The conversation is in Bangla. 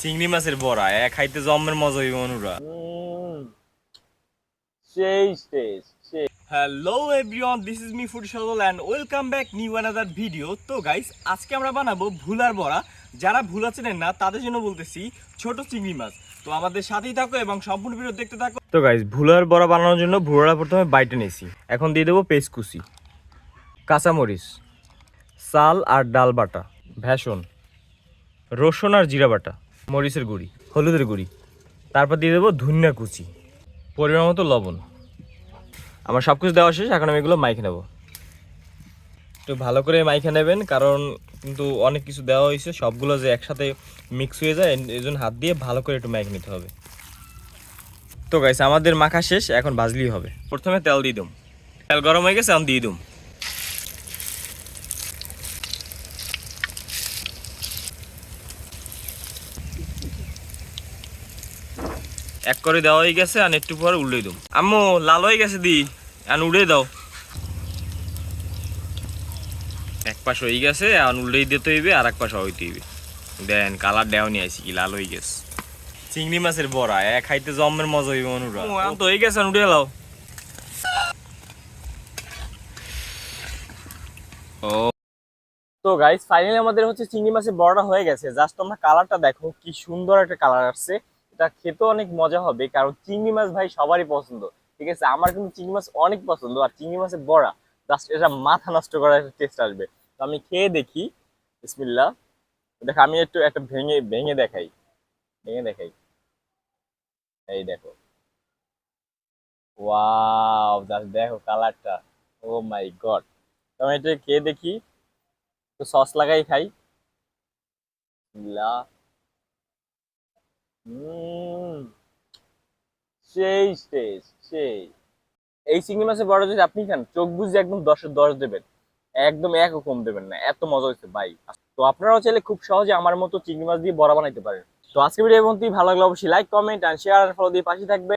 চিংড়ি মাছের বড়া খাইতে জম্মের মজা হইব অনুরা। সেই টেস্ট সেই। Hello everyone, this is me food শালল and welcome back new another video. তো গাইস, আজকে আমরা বানাবো ভুলার বড়া। যারা ভুলা চেনেন না তাদের জন্য বলতেছি ছোট চিংড়ি মাছ। তো আমাদের সাথেই থাকো এবং সম্পূর্ণ ভিডিও দেখতে থাকো। তো গাইস, ভুলার বড়া বানানোর জন্য ভুলাটা প্রথমে বাইটে নিয়েছি। এখন দিয়ে দেবো পেস্ট কুচি, কাঁচামরিচ, চাল আর ডাল বাটা, ভেষন, রসুন আর জিরা বাটা, মরিচের গুঁড়ি, হলুদের গুঁড়ি, তারপর দিয়ে দেবো ধনিয়া কুচি, পরিমাণ মতো লবণ। আমার সব কিছু দেওয়া শেষ, এখন আমি এগুলো মাইখে নেব। একটু ভালো করে মাইখে নেবেন, কারণ কিন্তু অনেক কিছু দেওয়া হয়েছে, সবগুলো যে একসাথে মিক্স হয়ে যায়, এই জন্য হাত দিয়ে ভালো করে একটু মাইখে নিতে হবে। তো গাইস, আমাদের মাখা শেষ, এখন ভাজলেই হবে। প্রথমে তেল দিয়ে দিম, তেল গরম হয়ে গেছে, এখন দিয়ে দিম। এক করে দেওয়া হয়ে গেছে, আর একটু পরে উল্টে দিম। আম্মু লাল হয়ে গেছে, দি এখন উড়ে দাও। এক পাশ হয়ে গেছে, এখন উল্টেই দিতে হইবে, আর এক পাশ হইতে হইবে। দেন কালার দেওয়া নিয়ে আসি, কি লাল হয়ে গেছে। চিংড়ি মাছের বড়া খাইতে জম্মের মজা হইবে অনুরা। এখন তো হয়ে গেছে, এখন উঠে লাও। ও তো গাইস, ফাইনালি আমাদের হচ্ছে চিংড়ি মাছের বড়াটা হয়ে গেছে। জাস্ট তোমরা কালারটা দেখো, কি সুন্দর একটা কালার আসছে। এটা খেতে অনেক মজা হবে, কারণ চিংড়ি মাছ ভাই সবারই পছন্দ। ঠিক আছে, আমার কিন্তু চিংড়ি মাছ অনেক পছন্দ, আর চিংড়ি মাছের বড়া জাস্ট এটা মাথা নষ্ট করার একটা টেস্ট আসবে। তো আমি খেয়ে দেখি। বিসমিল্লাহ। দেখো, আমি একটু একটা ভেঙে ভেঙে দেখাই, ভেঙে দেখাই। এই দেখো, ওয়াও, জাস্ট দেখো কালারটা। ও মাই গড। তো আমি এটা খেয়ে দেখি, তো সস লাগাই খাই। বিসমিল্লাহ। হুম, সেই টেস্ট সেই। এই চিংড়ি মাছের বড়া যদি আপনি খান, চোখ বুঝে একদম 10-এর 10 দেবেন, একদম একও কম দেবেন না, এত মজা হয়েছে ভাই। তো আপনারাও চাইলে খুব সহজে আমার মতো চিংড়ি মাছ দিয়ে বড়া বানাইতে পারেন। তো আজকে ভিডিও এই পর্যন্তই। ভালো লাগলে অবশ্যই লাইক, কমেন্ট এন্ড শেয়ার আর ফলো দিয়ে পাশে থাকবেন।